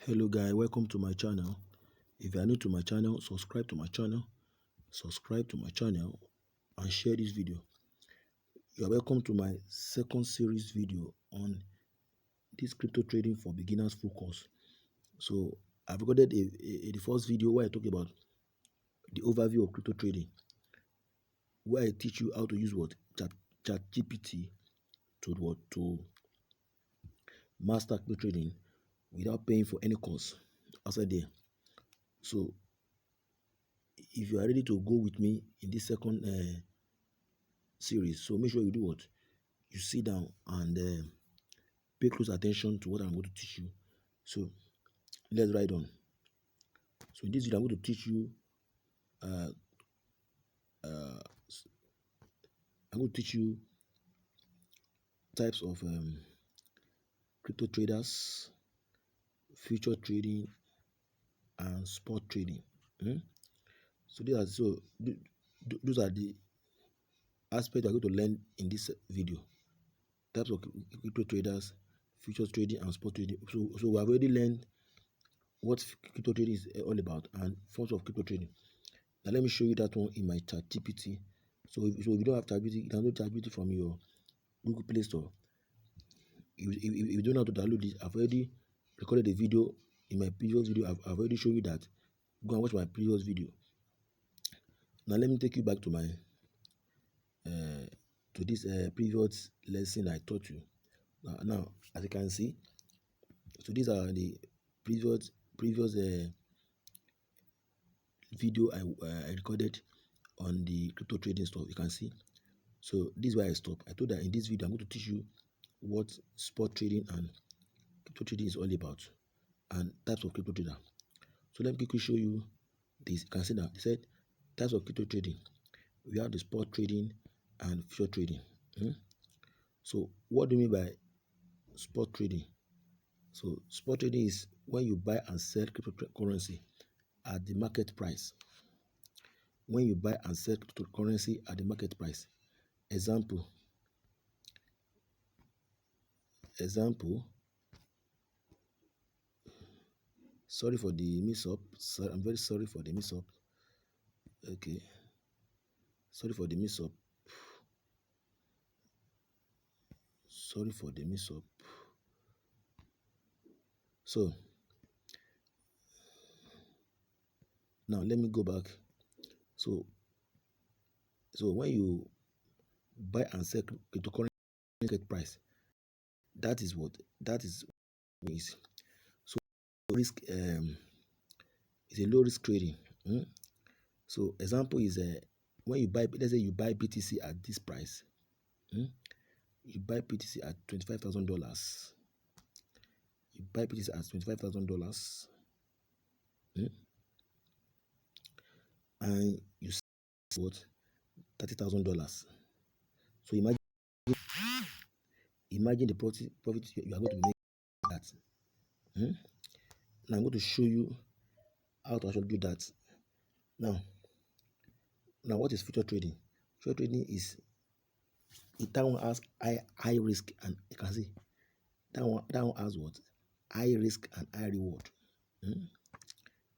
Hello guys, welcome to my channel. If you are new to my channel, subscribe to my channel, and share this video. You are welcome to my second series video on this crypto trading for beginners full course. So I've recorded the first video where I talk about the overview of crypto trading, where I teach you how to use chatgpt to master crypto trading without paying for any course outside there. So if you are ready to go with me in this second series, so make sure you do what? You sit down and pay close attention to what I'm going to teach you. So let's ride on. So in this video, I'm going to teach you types of crypto traders, future trading, and spot trading. So those are the aspects I'm going to learn in this video. Types of crypto traders, futures trading, and spot trading. So we have already learned what crypto trading is all about and forms of crypto trading. Now let me show you that one in my chatgpt. So if you don't have chatgpt, you can download chatgpt from your Google Play Store. If you don't know how to download it, I've already recorded a video in my previous video. I've already shown you that. Go and watch my previous video. Now let me take you back to my this previous lesson I taught you. Now as you can see, so these are the previous video I recorded on the crypto trading stuff. You can see. So this is where I stop. I told that in this video I'm going to teach you what spot trading and crypto trading is all about and types of crypto trader. So let me quickly show you this. You can see that they said types of crypto trading. We have the spot trading and future trading. So what do you mean by spot trading? So spot trading is when you buy and sell cryptocurrency at the market price. When you buy and sell cryptocurrency at the market price. Example. Sorry for the mix-up. I'm very sorry for the mix-up. Okay. Sorry for the mix-up. So now let me go back. So when you buy and sell cryptocurrency market price, that is what is. So risk is a low risk trading. So example is when you buy, let's say you buy BTC at this price. You buy BTC at $25,000. You buy BTC at $25,000. And you sell what? $30,000. So imagine the profit you are going to make that. Now I'm going to show you how to actually do that. Now what is future trading? Future trading is that one has high risk, and you can see that one has what? High risk and high reward.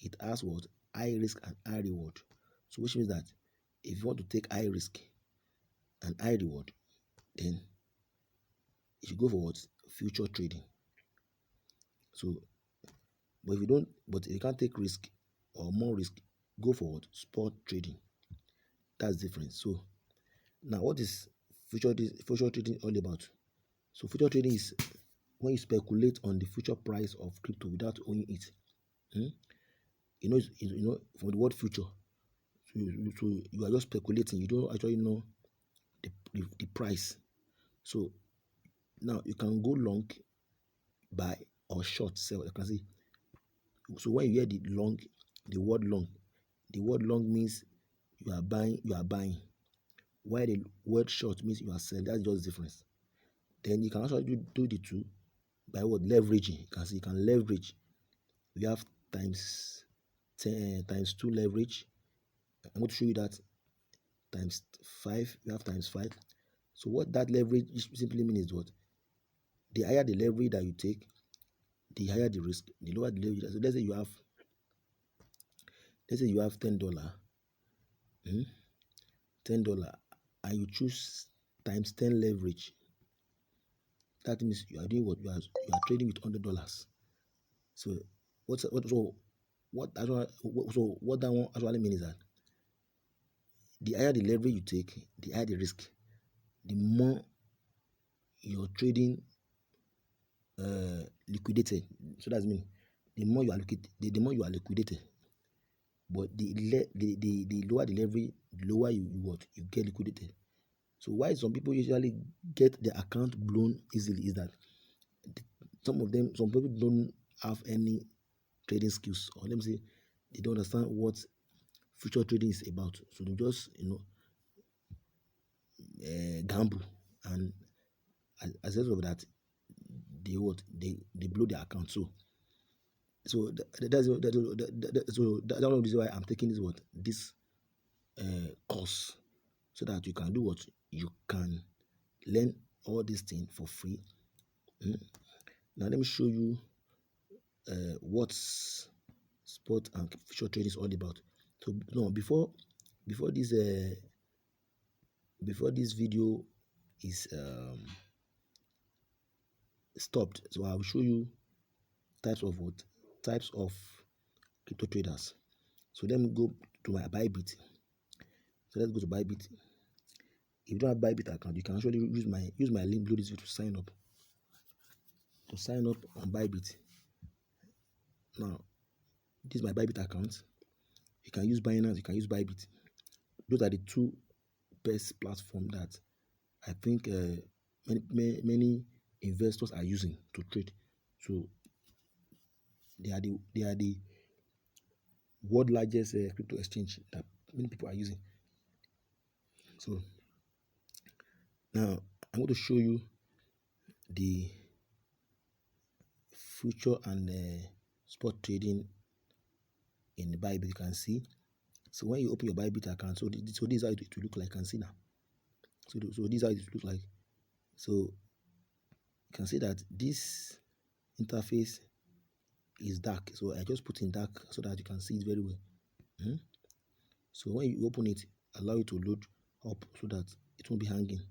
It has what? High risk and high reward. So which means that if you want to take high risk and high reward, then you should go for what? Future trading. So but if you can't take risk or more risk, go for what? Spot trading. That's different. So now what is future trading all about? So future trading is when you speculate on the future price of crypto without owning it. You know from the word future, so you are just speculating. You don't actually know the price. So now you can go long, buy, or short, sell. You can see. So when you hear the word long means you are buying. While the word short means you are selling. That's just the difference. Then you can actually do the two by what? Leveraging. You can see you can leverage. We have times 10 times 2 leverage. I'm going to show you that times 5. We have times 5. So what that leverage simply means is what? The higher the leverage that you take, the higher the risk, the lower the leverage. So let's say you have $10, hmm, $10, and you choose times 10 leverage. That means you are doing what you are trading with $100. So what that one actually means is that the higher the leverage you take, the higher the risk, the more your trading liquidated. So that's mean the more you are the more you are liquidated. But the lower the leverage, the lower you get liquidated. So why some people usually get their account blown easily is that some people don't have any trading skills, or let me say they don't understand what future trading is about. So they just gamble, and as a result of that, they blow their account. That's one of the reasons why I'm taking this course, so that you can do what you can learn all these things for free. Now let me show you what spot and future trading is all about. So no, before this video is stopped, so I will show you types of crypto traders. So let me go to my Bybit. So let's go to Bybit. If you don't have Bybit account, you can actually use my link below this video to sign up. On Bybit. Now, this is my Bybit account. You can use Binance, you can use Bybit. Those are the two best platforms that I think many investors are using to trade. So they are the world largest crypto exchange that many people are using. So now I'm going to show you the future and spot trading in Bybit. You can see. So when you open your Bybit account, so this is how it will look like. You can see now. So this is how it looks like. So you can see that this interface is dark. So I just put in dark so that you can see it very well. So when you open it, allow it to load up so that it won't be hanging,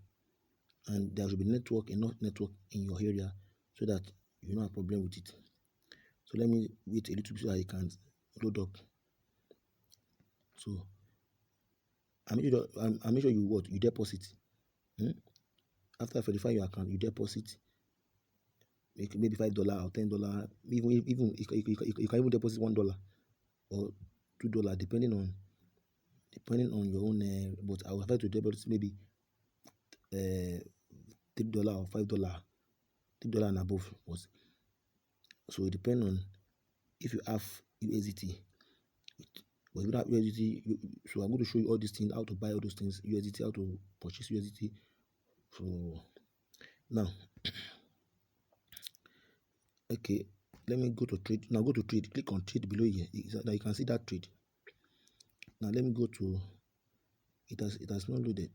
and there should be enough network in your area so that you don't have a problem with it. So let me wait a little bit so that it can load up. So I make sure you deposit. After verifying your account, you deposit maybe $5 or $10. Even you can even deposit $1 or $2, depending on your own. But I will try to deposit maybe $3 or $5, $3 and above. So it depends on if you have USDT. But if you don't have USDT, so I'm going to show you all these things, how to buy all those things, USDT, how to purchase USDT. So now, okay, let me go to trade. Now go to trade. Click on trade below here. Now you can see that trade. Now let me go to. It has not loaded.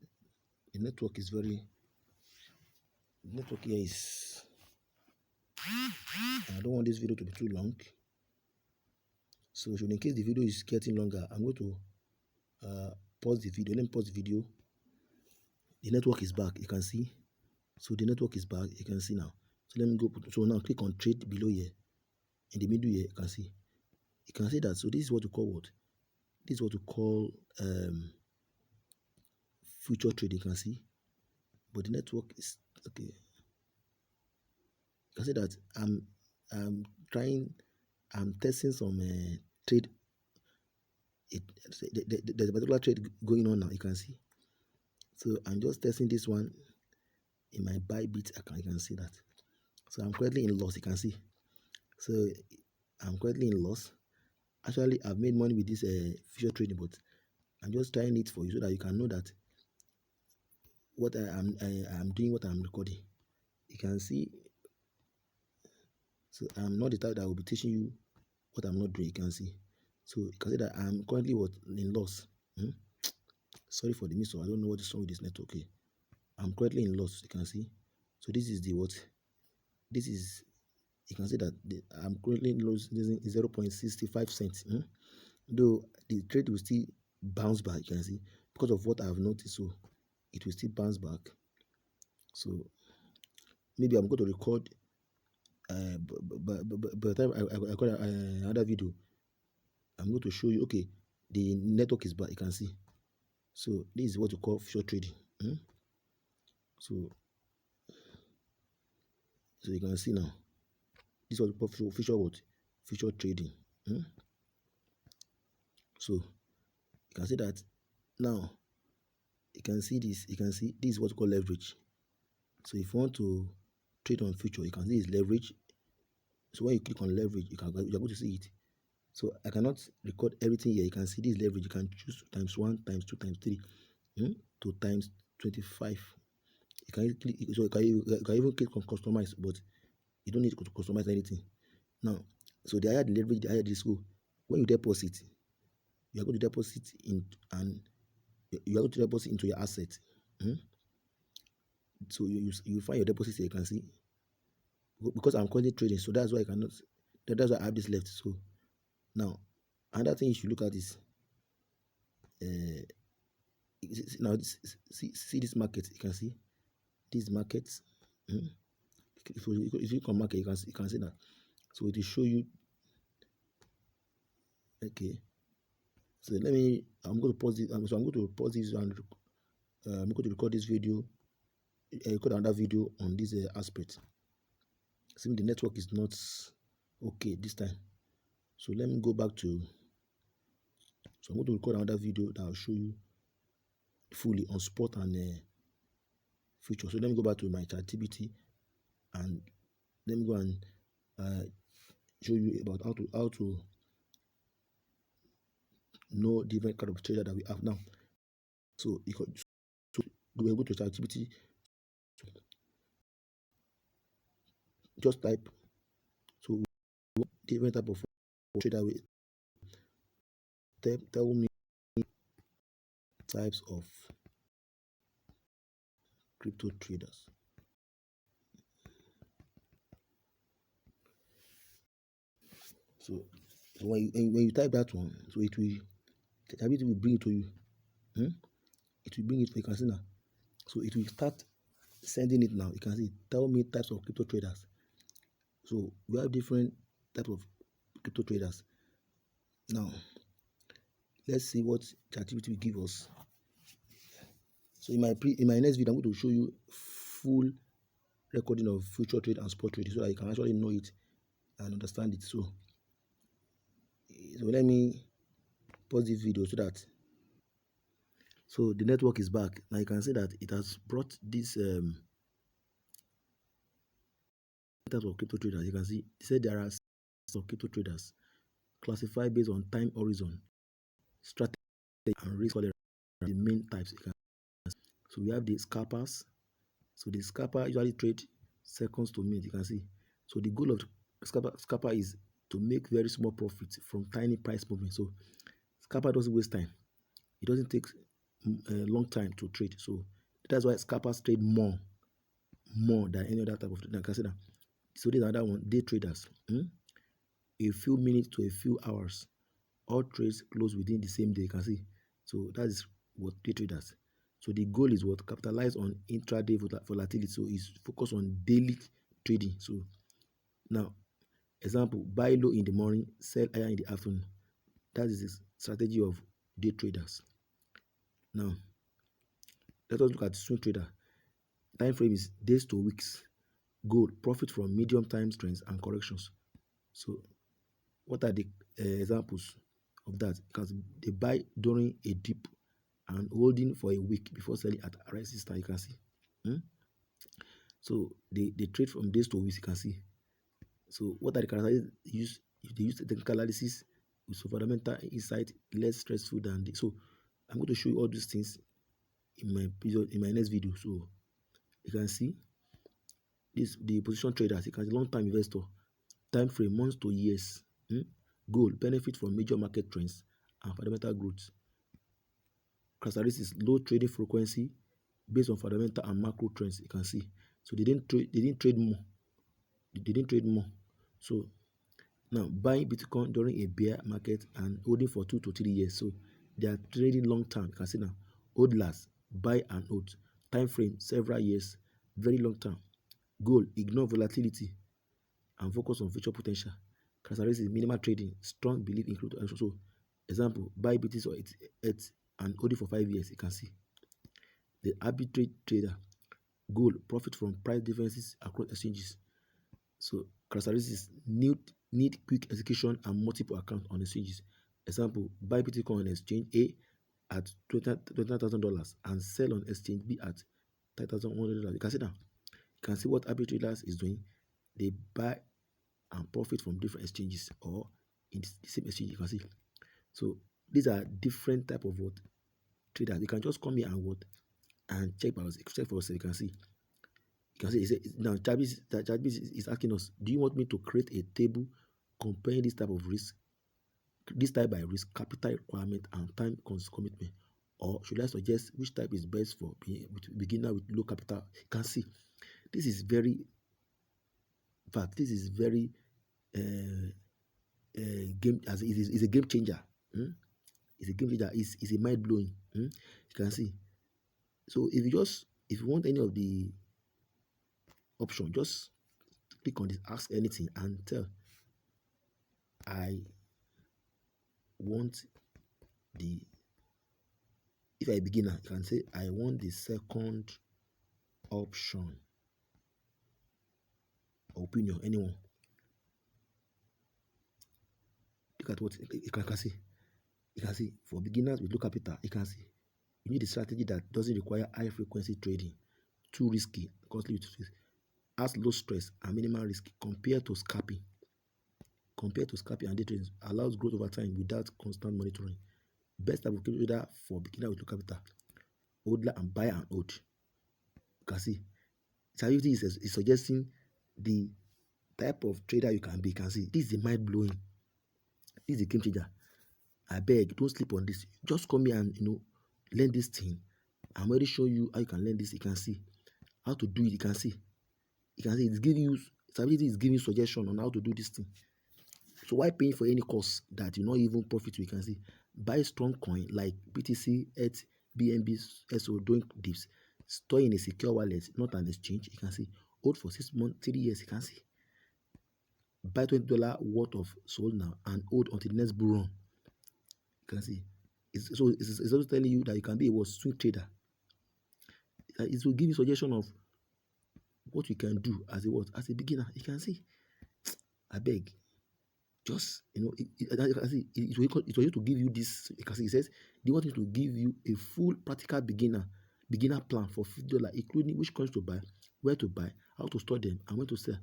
The network is very. The network here is. I don't want this video to be too long. So in case the video is getting longer, I'm going to pause the video. Let me pause the video. The network is back. You can see. So the network is back. You can see now. So let me go. So now click on trade below here. In the middle here, you can see. You can see that. So this is what we call what? This is what we call future trade. You can see. But the network is okay. You can see that I'm testing some trade. There's a particular trade going on now. You can see. So I'm just testing this one in my Bybit account. You can see that. So I'm currently in loss. You can see. So I'm currently in loss. Actually, I've made money with this future trading, but I'm just trying it for you so that you can know that what I'm doing, what I'm recording. You can see. So I'm not the type that will be teaching you what I'm not doing. You can see. So you can see that I'm currently in loss. Sorry for the miss. I don't know what is wrong with this network. Okay. I'm currently in loss. You can see. So this is the what? This is You can see that I'm currently losing 0.65 cents. Though the trade will still bounce back, you can see, because of what I have noticed. So it will still bounce back. So maybe I'm going to record by the time I record another video, I'm going to show you, okay, the network is back, you can see. So this is what you call future trading. So you can see now, this is what you call future trading. So you can see that now. You can see this. You can see this is what you call leverage. So if you want to trade on future, you can see it's leverage. So when you click on leverage, you're going to see it. So I cannot record everything here. You can see this leverage. You can choose times 1, times 2, times 3, to times 25. You can click. So you can even click on customize, but you don't need to customize anything. Now, so the higher the leverage, the higher the risk. When you deposit, you are going to deposit in, and you are going to deposit into your asset. So you find your deposit here. You can see, because I'm currently trading, so that's why I cannot. That's why I have this left. So now, another thing you should look at is now see this market. You can see these markets. If you come market, you can see that. So it will show you. Okay. So I'm going to pause this. So I'm going to pause this, and I'm going to record this video. Record another video on this aspect. Seems the network is not okay this time. So let me go back to. So I'm going to record another video that will show you fully on spot and future. So let me go back to my chatgpt, and let me go and show you about how to know different kind of trader that we have now. So you could go to chatgpt, just type so different type of trader with tell me types of crypto traders. So when you type that one, so it will bring it to you. It will bring it. You can see now. So it will start sending it now. You can see, tell me types of crypto traders. So we have different types of crypto traders. Now let's see what ChatGPT will give us. So in my next video, I'm going to show you full recording of future trade and spot trade, so that you can actually know it and understand it. So let me pause this video so that. So the network is back. Now you can see that it has brought this types of crypto traders. You can see it said there are some crypto traders classified based on time horizon, strategy, and risk tolerance. The main types. You can see. So we have the scalpers. So the scalper usually trade seconds to minutes. You can see. So the goal of scalper is to make very small profits from tiny price movement. So scalper doesn't waste time. It doesn't take a long time to trade. So that's why scalpers trade more than any other type of trader. You can see that. So there's another one, day traders. A few minutes to a few hours. All trades close within the same day. You can see. So that is what day traders. So the goal is what? Capitalize on intraday volatility. So it's focused on daily trading. So now, example, buy low in the morning, sell higher in the afternoon. That is the strategy of day traders. Now, let us look at swing trader. Time frame is days to weeks. Goal, profit from medium time trends and corrections. So what are the examples of that? Because they buy during a dip and holding for a week before selling at a resistance. You can see. So they trade from days to weeks. You can see. So what are the characteristics? They use technical analysis with fundamental insight, less stressful than this. So I'm going to show you all these things in my next video. So you can see this, the position traders. You can see long-term investor, time frame months to years. Goal, benefit from major market trends and fundamental growth. Characteristics, low trading frequency based on fundamental and macro trends. You can see. So they didn't trade more. They didn't trade more. So now buying Bitcoin during a bear market and holding for 2 to 3 years. So they are trading long term. You can see now, hold last, buy and hold. Time frame several years, very long term. Goal: ignore volatility and focus on future potential. Characteristics: minimal trading, strong belief in crypto. So example: buy BTC or ETH and hold it for 5 years. You can see the arbitrage trader. Goal: profit from price differences across exchanges. So characteristics: need quick execution and multiple accounts on exchanges. Example: buy Bitcoin on exchange A at $20,000 and sell on exchange B at $10,100. You can see now. You can see what arbitrators is doing. They buy and profit from different exchanges or in the same exchange. You can see. So these are different type of what traders. You can just come here and what and check for yourself. You can see. You can see now chatgpt is asking us, do you want me to create a table comparing this type of risk, this type by risk, capital requirement, and time commitment, or should I suggest which type is best for beginner with low capital? You can see this is very, in fact, this is very game as it is a game changer. It's a game changer. It's a mind blowing. You can see. So if you want any of the option, just click on this ask anything and tell I want the, if you're a beginner, you can say I want the second option. Opinion, anyone. Look at what you can see. You can see for beginners with low capital, you can see you need a strategy that doesn't require high frequency trading, too risky, costly to risk, has low stress and minimal risk compared to scalping. Compared to scalping and day trading, allows growth over time without constant monitoring. Best type of trader for beginner with low capital, hold and buy and hold. You can see chatgpt is suggesting the type of trader you can be. You can see this is mind blowing. This is a game changer. I beg, don't sleep on this. Just come here and learn this thing. I'm already show you how you can learn this. You can see how to do it. You can see it's giving you, stability is giving you suggestion on how to do this thing. So why paying for any course that you not even profit? We can see buy strong coin like BTC, ETH, BNB, SO doing dips. Store in a secure wallet, not an exchange. You can see hold for 6 months, 3 years. You can see buy $20 worth of sold now and hold until the next bull run. You can see it's also telling you that you can be a swing trader. It will give you suggestion of what you can do as a beginner. You can see. I beg, just it will to give you this. You can see it says they want to give you a full practical beginner plan for $50, including which coins to buy, where to buy, how to store them, and when to sell.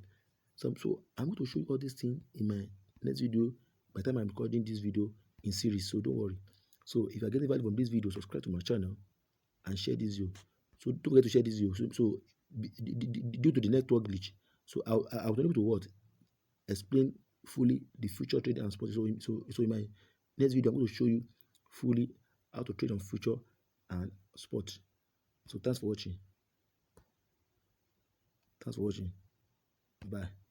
So I'm going to show you all these things in my next video. By the time I'm recording this video in series, so don't worry. So if you're getting value from this video, subscribe to my channel and share this video. So don't forget to share this video. So due to the network glitch, so I was able to explain fully the future trading and spot. So in my next video, I'm going to show you fully how to trade on future and spot. So thanks for watching. Bye.